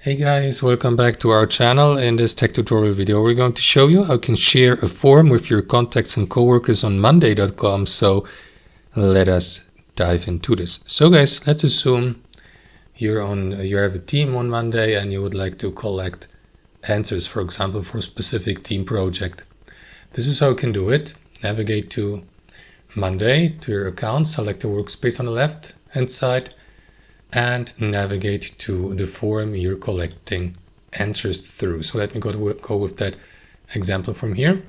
Hey guys, welcome back to our channel. In this tech tutorial video, we're going to show you how you can share a form with your contacts and coworkers on monday.com. So let us dive into this. So guys, let's assume you have a team on Monday and you would like to collect answers, for example, for a specific team project. This is how you can do it. Navigate to Monday, to your account, select the workspace on the left hand side, and navigate to the form you're collecting answers through. So let me go with that example from here.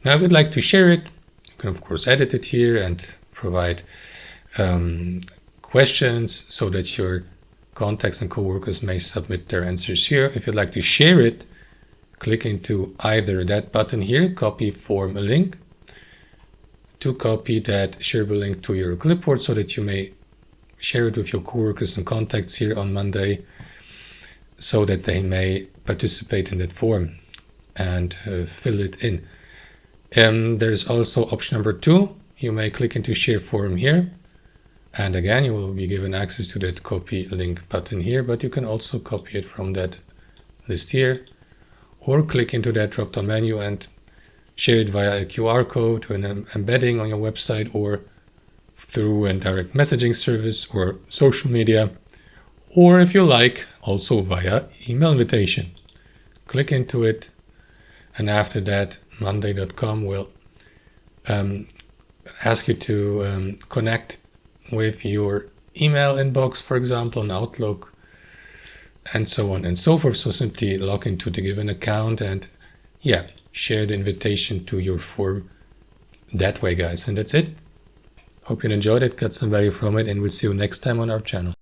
Now I would like to share it. You can of course edit it here and provide questions so that your contacts and coworkers may submit their answers here. If you'd like to share it, click into either that button here, copy form link, to copy that shareable link to your clipboard so that you may share it with your coworkers and contacts here on Monday so that they may participate in that form and fill it in. There's also option number 2. You may click into share form here, and again you will be given access to that copy link button here, but you can also copy it from that list here, or click into that drop down menu and share it via a QR code to an embedding on your website, or through a direct messaging service or social media, or if you like, also via email invitation. Click into it, and after that monday.com will ask you to connect with your email inbox, for example, on Outlook, and so on and so forth. So simply log into the given account and share the invitation to your form that way, guys. And that's it. Hope you enjoyed it, got some value from it, and we'll see you next time on our channel.